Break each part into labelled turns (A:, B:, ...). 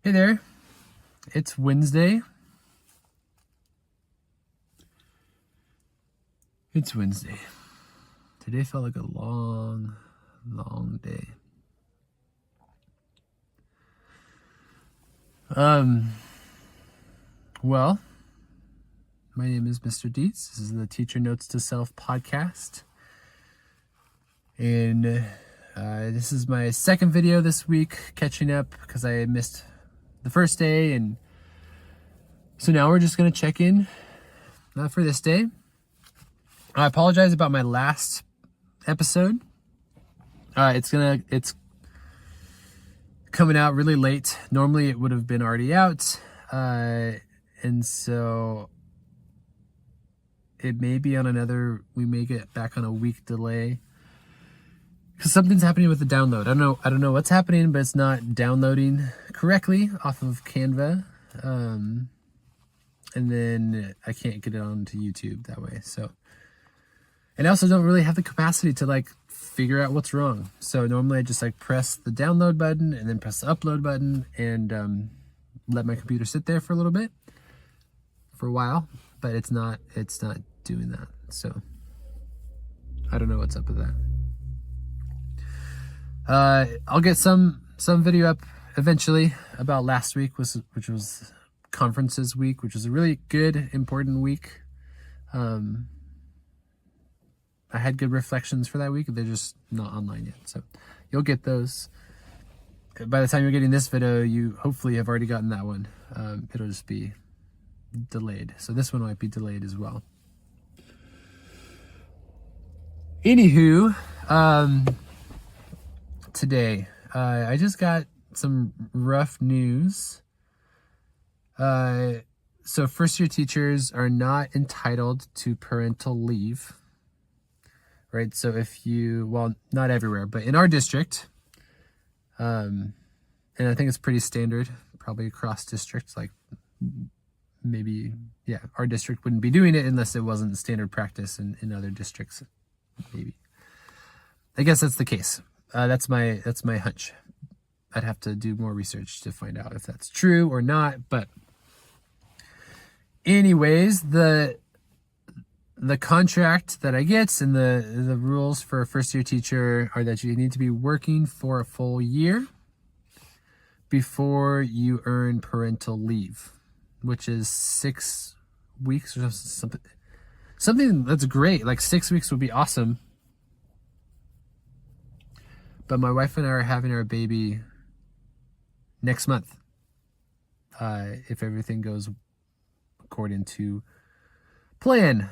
A: Hey there, it's Wednesday. It's Wednesday. Today felt like a long day. Well, my name is Mr. Dietz. This is the Teacher Notes to Self podcast. And this is my second video this week, catching up because I missed the first day. And so now we're just going to check in for this day. I apologize about my last episode. It's coming out really late. Normally it would have been already out. And so it may be on we may get back on a week delay because something's happening with the download. I don't know what's happening, but it's not downloading correctly off of Canva. And then I can't get it onto YouTube that way. So, and I also don't really have the capacity to figure out what's wrong. So normally I just press the download button and then press the upload button and let my computer sit there for a little bit, for a while, but it's not doing that. So I don't know what's up with that. I'll get some video up eventually about last week, which was conferences week, which was a really good, important week. I had good reflections for that week. They're just not online yet. So you'll get those. By the time you're getting this video, you hopefully have already gotten that one. It'll just be delayed. So this one might be delayed as well. Anywho, today, I just got some rough news. So first year teachers are not entitled to parental leave. Right, so not everywhere, but in our district, and I think it's pretty standard, probably across districts, our district wouldn't be doing it unless it wasn't standard practice in other districts, maybe. I guess that's the case. That's my hunch. I'd have to do more research to find out if that's true or not, but anyways, the contract that I get and the rules for a first year teacher are that you need to be working for a full year before you earn parental leave, which is 6 weeks or something that's great. 6 weeks would be awesome. But my wife and I are having our baby next month, if everything goes according to plan.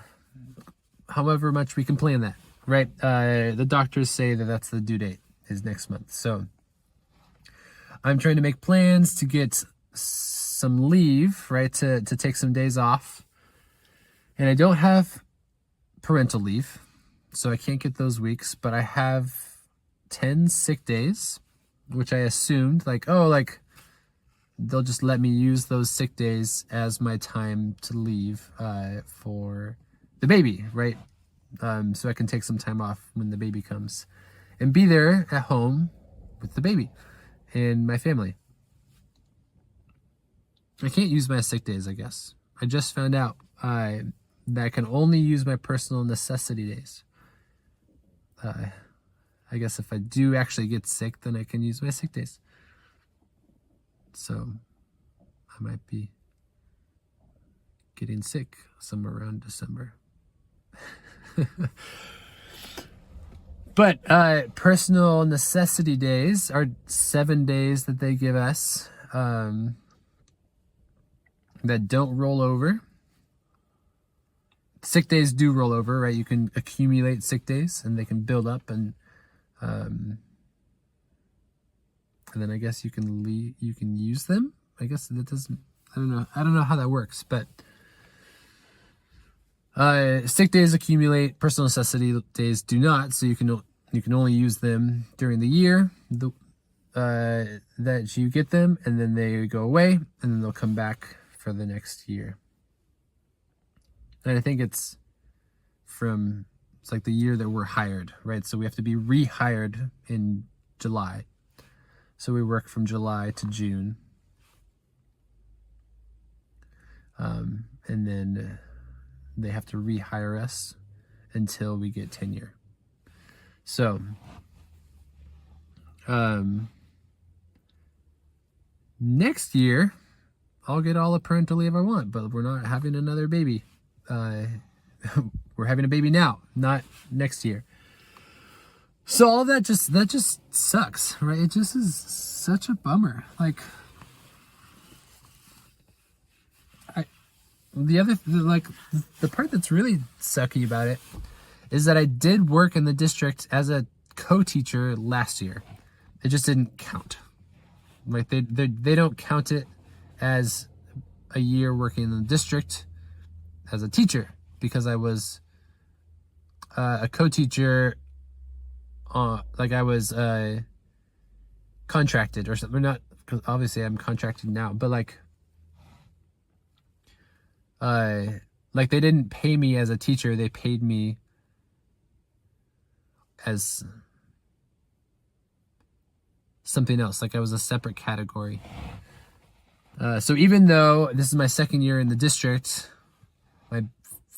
A: However much we can plan that, right? The doctors say that that's the due date is next month. So I'm trying to make plans to get some leave, right? To take some days off. And I don't have parental leave, so I can't get those weeks, but I have 10 sick days, which I assumed they'll just let me use those sick days as my time to leave for the baby, right? So I can take some time off when the baby comes and be there at home with the baby and my family. I can't use my sick days, I guess. I just found out that I can only use my personal necessity days. I guess if I do actually get sick, then I can use my sick days. So I might be getting sick somewhere around December. But personal necessity days are 7 days that they give us that don't roll over. Sick days do roll over, right? You can accumulate sick days and they can build up and then I guess you can use them. I guess that doesn't, I don't know how that works, but sick days accumulate, personal necessity days do not, so you can only use them during the year that you get them, and then they go away, and then they'll come back for the next year. And I think it's the year that we're hired, right? So we have to be rehired in July. So we work from July to June. And then they have to rehire us until we get tenure. So, next year, I'll get all the parental leave I want, but we're not having another baby. We're having a baby now, not next year. So all that just sucks, right? It just is such a bummer. Like, the part that's really sucky about it is that I did work in the district as a co-teacher last year. It just didn't count. Like they don't count it as a year working in the district as a teacher because I was a co-teacher. Like I was contracted or something. Not, because obviously I'm contracted now, but like they didn't pay me as a teacher. They paid me as something else. Like I was a separate category. So even though this is my second year in the district,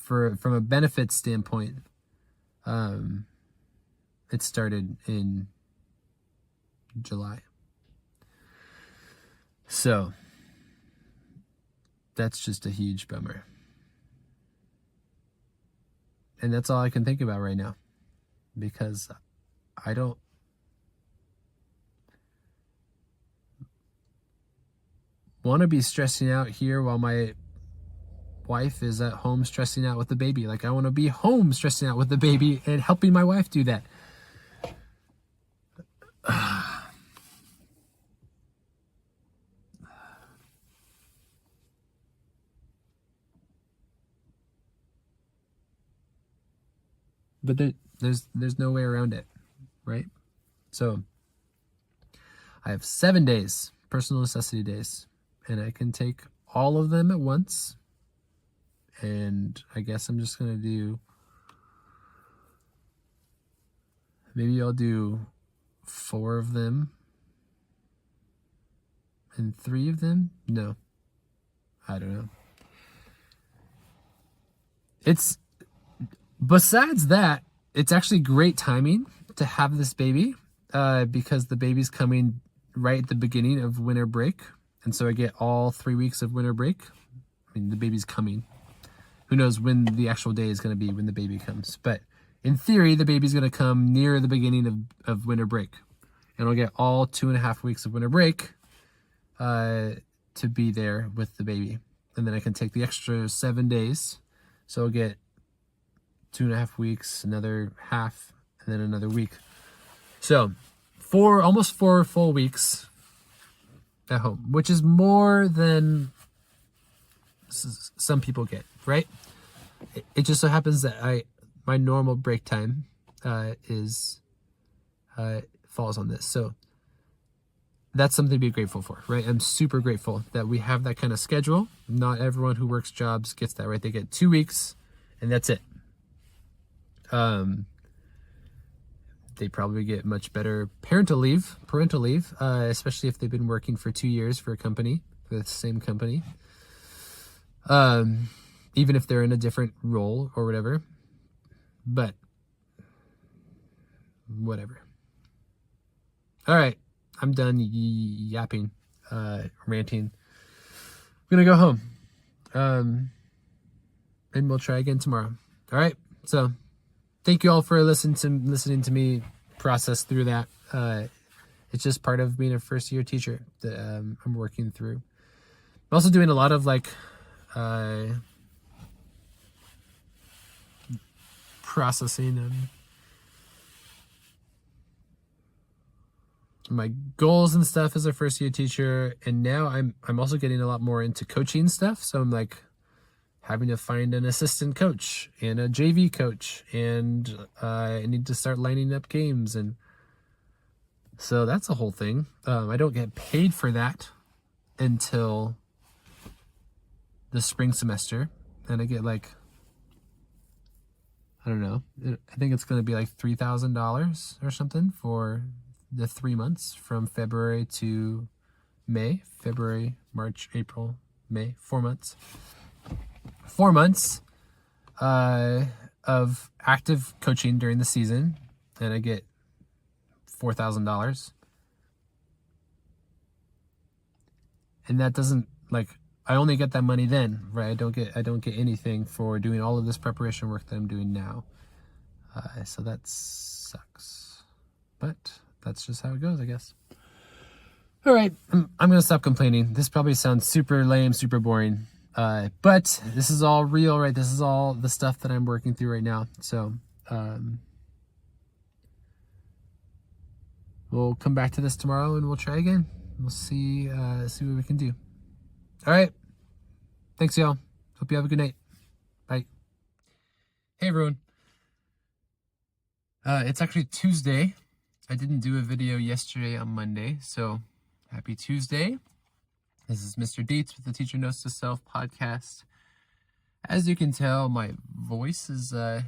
A: from a benefits standpoint, it started in July. So that's just a huge bummer. And that's all I can think about right now, because I don't want to be stressing out here while my wife is at home stressing out with the baby. Like I want to be home stressing out with the baby and helping my wife do that. But there's no way around it, right? So I have 7 days, personal necessity days, and I can take all of them at once. And I guess I'm just gonna maybe I'll do 4 of them and 3 of them. No, I don't know. Besides that, it's actually great timing to have this baby, because the baby's coming right at the beginning of winter break. And so I get all 3 weeks of winter break. I mean, the baby's coming. Who knows when the actual day is going to be when the baby comes. But in theory, the baby's going to come near the beginning of winter break. And I'll get all 2.5 weeks of winter break to be there with the baby. And then I can take the extra 7 days. So I'll get 2.5 weeks, another half, and then another week. So almost 4 full weeks at home, which is more than some people get, right? It just so happens that my normal break time falls on this. So that's something to be grateful for, right? I'm super grateful that we have that kind of schedule. Not everyone who works jobs gets that, right? They get 2 weeks and that's it. They probably get much better parental leave, especially if they've been working for 2 years for the same company. Even if they're in a different role or whatever, but whatever. All right. I'm done yapping, ranting. I'm going to go home. And we'll try again tomorrow. All right. So thank you all for listening to me process through that. It's just part of being a first year teacher that I'm working through. I'm also doing a lot of processing and my goals and stuff as a first year teacher, and now I'm also getting a lot more into coaching stuff. So I'm like having to find an assistant coach and a JV coach, and I need to start lining up games, and so that's a whole thing. I don't get paid for that until the spring semester, and I get I don't know, I think it's going to be like $3,000 or something for the 3 months from February to May. February, March, April, May, 4 months. 4 months of active coaching during the season, and I get $4,000. And that doesn't, like, I only get that money then, right? I don't get anything for doing all of this preparation work that I'm doing now. So that sucks, but that's just how it goes, I guess. All right, I'm gonna stop complaining. This probably sounds super lame, super boring, but this is all real, right? This is all the stuff that I'm working through right now. So we'll come back to this tomorrow and we'll try again. We'll see what we can do. All right. Thanks, y'all. Hope you have a good night. Bye. Hey, everyone. It's actually Tuesday. I didn't do a video yesterday on Monday, so happy Tuesday. This is Mr. Deets with the Teacher Notes to Self podcast. As you can tell, my voice is kind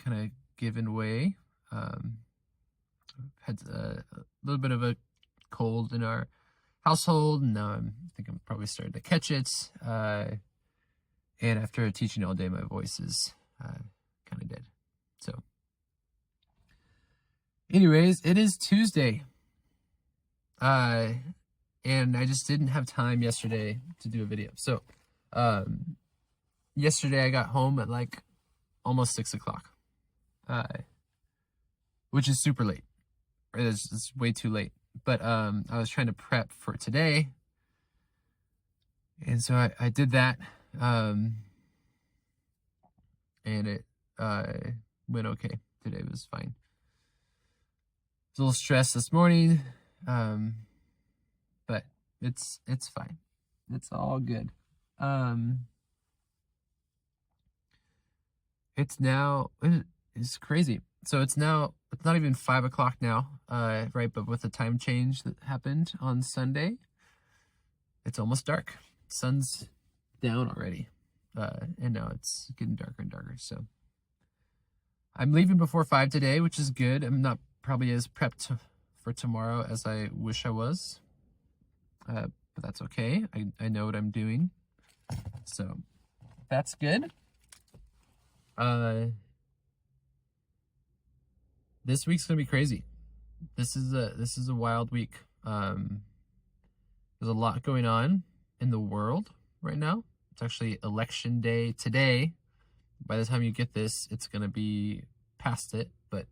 A: of given way. Had a little bit of a cold in our household, and now I think I'm probably starting to catch it. And after teaching all day, my voice is kind of dead. So, anyways, it is Tuesday. And I just didn't have time yesterday to do a video. So, yesterday I got home at like almost 6 o'clock, which is super late. It's way too late. But I was trying to prep for today, and so I did that, and it went okay. Today was fine. I was a little stressed this morning, but it's fine. It's all good. It's crazy. So it's not even 5 o'clock now, right? But with the time change that happened on Sunday, it's almost dark. Sun's down already, and now it's getting darker and darker. So I'm leaving before 5 today, which is good. I'm not probably as prepped for tomorrow as I wish I was, but that's okay. I know what I'm doing, so that's good. This week's gonna be crazy. This is a wild week. There's a lot going on in the world right now. It's actually election day today. By the time you get this, it's gonna be past it. But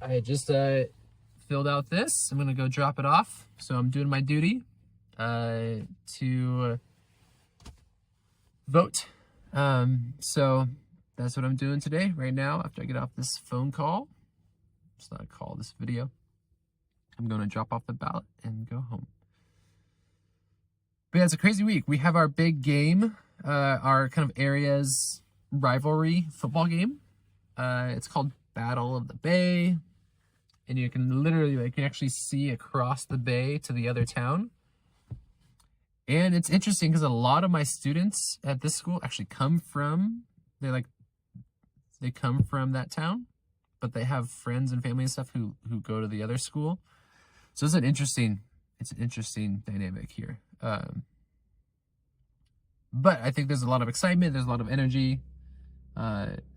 A: I just filled out this. I'm gonna go drop it off. So I'm doing my duty to vote. So that's what I'm doing today, right now, after I get off this phone call. It's not a call, this video. I'm going to drop off the ballot and go home. But yeah, it's a crazy week. We have our big game, our kind of area's rivalry football game. It's called Battle of the Bay. And you can literally, you can actually see across the bay to the other town. And it's interesting because a lot of my students at this school actually come from, they come from that town, but they have friends and family and stuff who go to the other school. So it's an interesting dynamic here. But I think there's a lot of excitement. There's a lot of energy.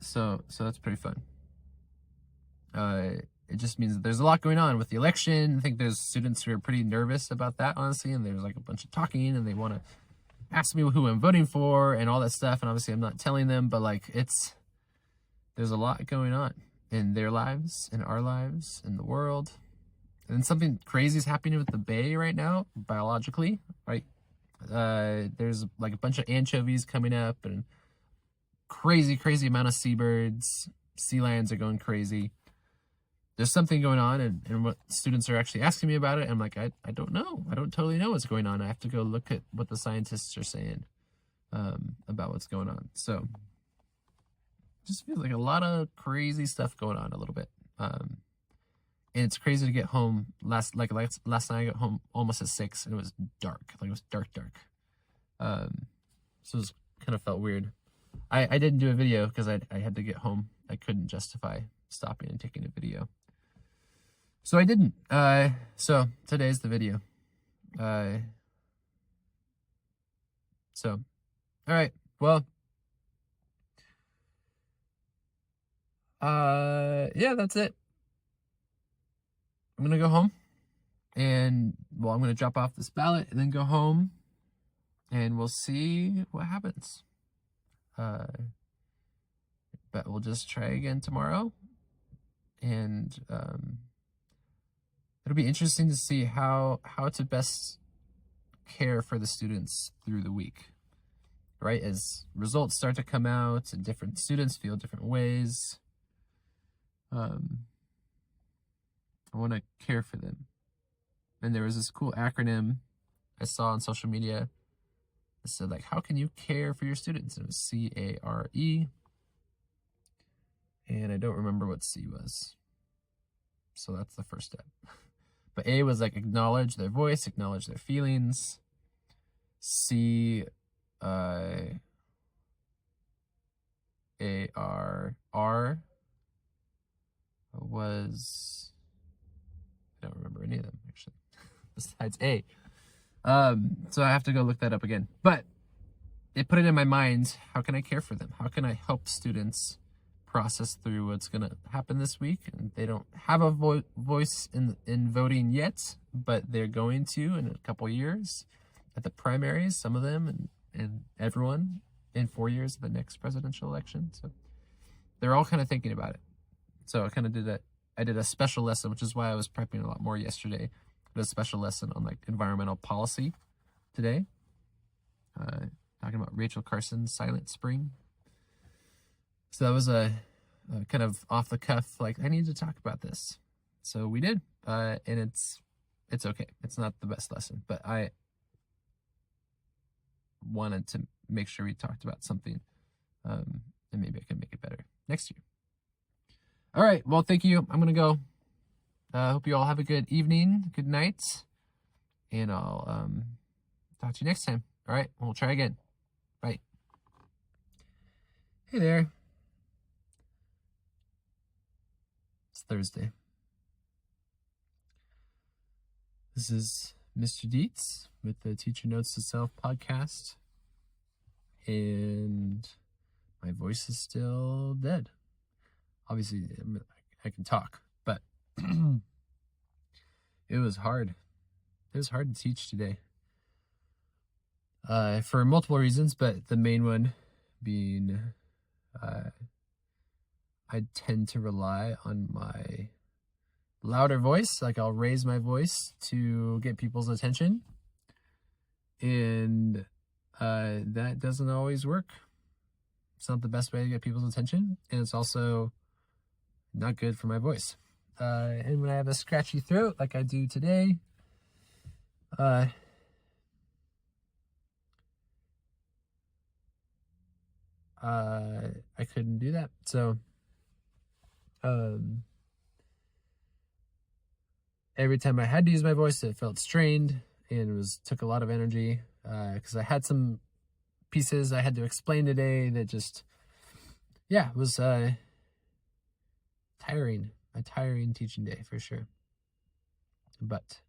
A: So that's pretty fun. It just means that there's a lot going on with the election. I think there's students who are pretty nervous about that, honestly, and there's like a bunch of talking, and they want to ask me who I'm voting for and all that stuff. And obviously I'm not telling them, but like there's a lot going on in their lives, in our lives, in the world. And something crazy is happening with the bay right now, biologically, right? There's like a bunch of anchovies coming up, and crazy amount of seabirds. Sea lions are going crazy. There's something going on, and what students are actually asking me about it. I'm like, I don't know. I don't totally know what's going on. I have to go look at what the scientists are saying about what's going on. So just feels like a lot of crazy stuff going on a little bit. And it's crazy to get home. Last night I got home almost at 6, and it was dark. Like, it was dark. So it was kind of felt weird. I didn't do a video because I had to get home. I couldn't justify stopping and taking a video. So I didn't. So today's the video. So, all right. Well, yeah, that's it. I'm gonna go home, and well, I'm gonna drop off this ballot and then go home, and we'll see what happens. But we'll just try again tomorrow, and it'll be interesting to see how to best care for the students through the week, right? As results start to come out and different students feel different ways, I want to care for them. And there was this cool acronym I saw on social media that said, like, how can you care for your students? And it was CARE. And I don't remember what C was. So that's the first step. But A was like acknowledge their voice, acknowledge their feelings. C, ARR was, I don't remember any of them actually, besides A. So I have to go look that up again. But it put it in my mind, how can I care for them? How can I help students process through what's going to happen this week? And they don't have a voice in voting yet, but they're going to in a couple years at the primaries, some of them, and everyone in 4 years of the next presidential election. So they're all kind of thinking about it. So I kind of did a special lesson, which is why I was prepping a lot more yesterday. I did a special lesson on like environmental policy today, talking about Rachel Carson's Silent Spring. So that was a kind of off the cuff, like, I need to talk about this. So we did, and it's okay. It's not the best lesson, but I wanted to make sure we talked about something, and maybe I can make it better next year. All right, well, thank you. I'm gonna go. Hope you all have a good evening, good night, and I'll talk to you next time. All right, we'll try again. Bye. Hey there. It's Thursday. This is Mr. Dietz with the Teacher Notes to Self podcast, and my voice is still dead. Obviously, I can talk, but it was hard. It was hard to teach today, for multiple reasons, but the main one being I tend to rely on my louder voice. Like, I'll raise my voice to get people's attention, and that doesn't always work. It's not the best way to get people's attention, and it's also not good for my voice. And when I have a scratchy throat like I do today, I couldn't do that. So every time I had to use my voice, it felt strained, and it took a lot of energy, because I had some pieces I had to explain today that just, it was tiring. A tiring teaching day for sure. But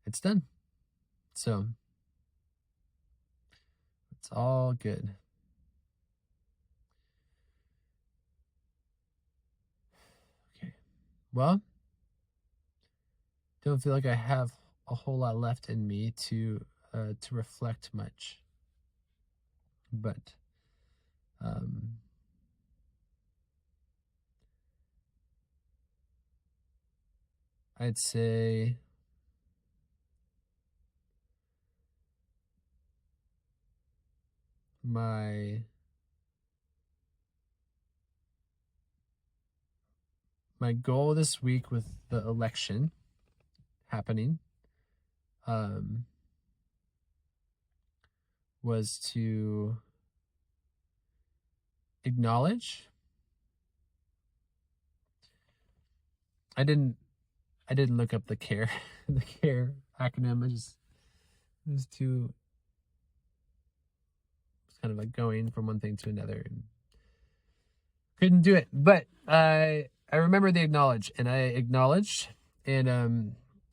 A: it's done. So it's all good. Okay. Well, don't feel like I have a whole lot left in me to reflect much. But I'd say my goal this week with the election happening was to acknowledge. I didn't look up the CARE acronym. It was kind of like going from one thing to another and couldn't do it. But I remember the acknowledge, and I acknowledged, and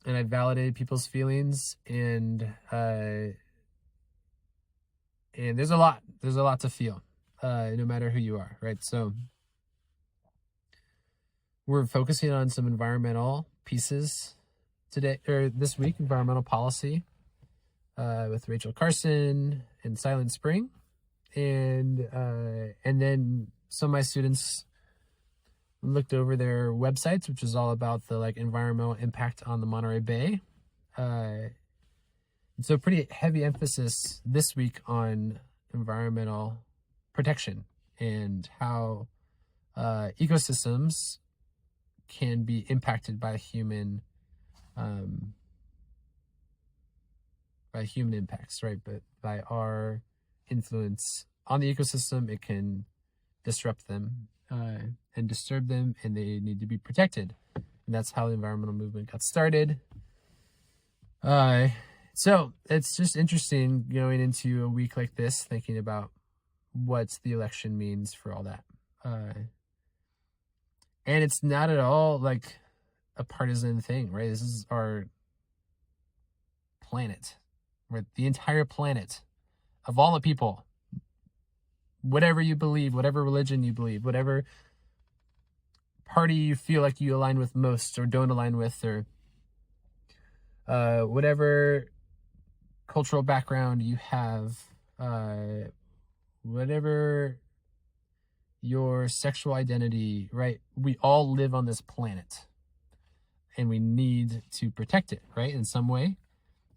A: I validated people's feelings, and And there's a lot to feel, no matter who you are, right? So we're focusing on some environmental pieces today, or this week, environmental policy, with Rachel Carson and Silent Spring. And then some of my students looked over their websites, which is all about the like environmental impact on the Monterey Bay. So pretty heavy emphasis this week on environmental protection and how ecosystems can be impacted by human impacts, right? But by our influence on the ecosystem, it can disrupt them and disturb them, and they need to be protected. And that's how the environmental movement got started. So it's just interesting going into a week like this, thinking about what the election means for all that. And it's not at all like a partisan thing, right? This is our planet, right? The entire planet of all the people, whatever you believe, whatever religion you believe, whatever party you feel like you align with most or don't align with, or whatever cultural background you have, whatever your sexual identity, right? We all live on this planet and we need to protect it, right? In some way.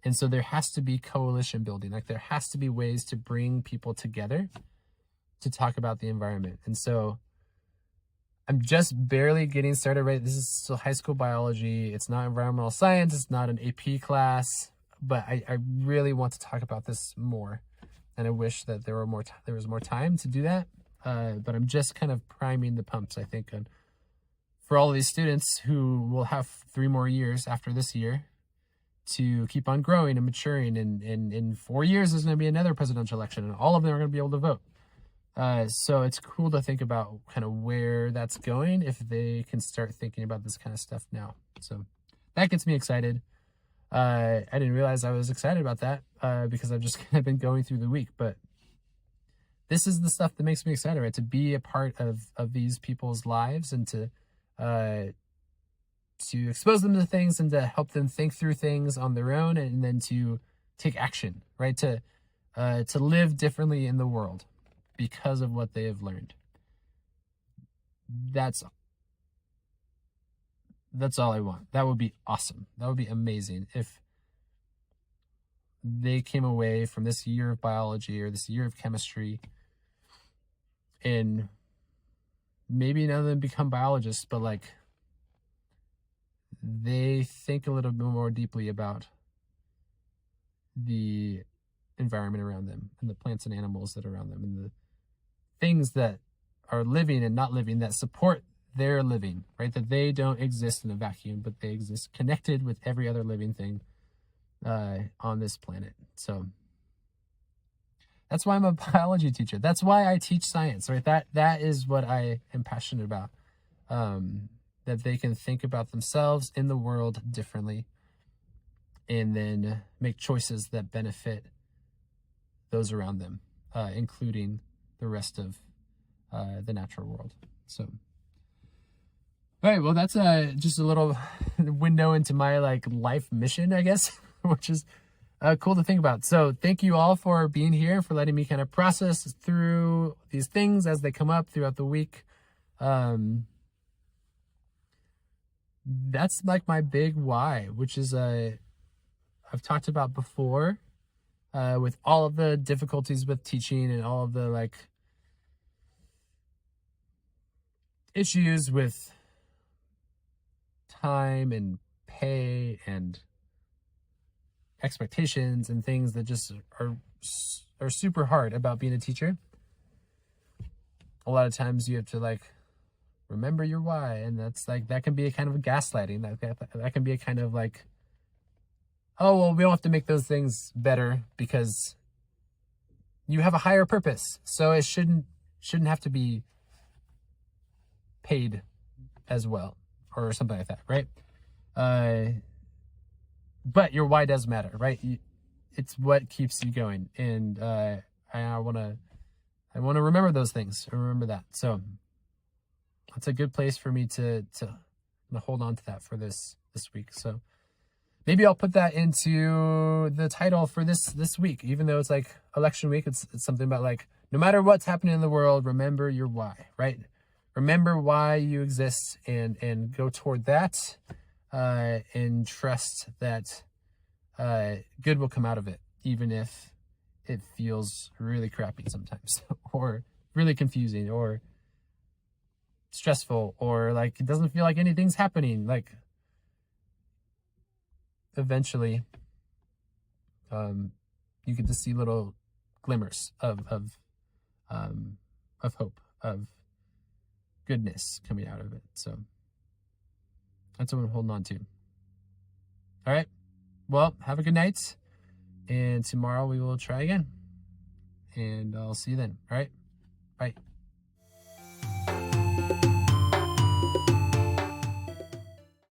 A: And so there has to be coalition building. Like there has to be ways to bring people together to talk about the environment. And so I'm just barely getting started, right? This is still high school biology. It's not environmental science. It's not an AP class, but I really want to talk about this more. And I wish that there was more time to do that. But I'm just kind of priming the pumps, I think, for all of these students who will have 3 more years after this year to keep on growing and maturing. And in 4 years, there's going to be another presidential election, and all of them are going to be able to vote. So it's cool to think about kind of where that's going if they can start thinking about this kind of stuff now. So that gets me excited. I didn't realize I was excited about that because I've just kind of been going through the week. But this is the stuff that makes me excited, right? To be a part of these people's lives and to expose them to things and to help them think through things on their own, and then to take action, right? To live differently in the world because of what they have learned. That's all I want. That would be awesome. That would be amazing if they came away from this year of biology or this year of chemistry and maybe none of them become biologists, but like they think a little bit more deeply about the environment around them and the plants and animals that are around them and the things that are living and not living that support their living, right? That they don't exist in a vacuum, but they exist connected with every other living thing on this planet. So that's why I'm a biology teacher. That's why I teach science, right? That is what I am passionate about. That they can think about themselves in the world differently and then make choices that benefit those around them, including the rest of the natural world. So, all right, well, that's just a little window into my like life mission, I guess, which is cool to think about. So thank you all for being here, for letting me kind of process through these things as they come up throughout the week. That's like my big why, which is I've talked about before with all of the difficulties with teaching and all of the like issues with time and pay and expectations and things that just are super hard about being a teacher. A lot of times you have to like remember your why, and that's like that can be a kind of a gaslighting. That can be a kind of like, oh well, we don't have to make those things better because you have a higher purpose, so it shouldn't have to be paid as well or something like that, right? But your why does matter, right? It's what keeps you going. And I I want to remember those things. Remember that. So that's a good place for me to hold on to that for this week. So maybe I'll put that into the title for this week, even though it's like election week. It's something about like, no matter what's happening in the world, remember your why, right? Remember why you exist and go toward that, and trust that good will come out of it, even if it feels really crappy sometimes, or really confusing, or stressful, or like it doesn't feel like anything's happening. Like eventually, you get to see little glimmers of hope, of goodness coming out of it. So that's what I'm holding on to. All right. Well, have a good night. And tomorrow we will try again. And I'll see you then. All right. Bye.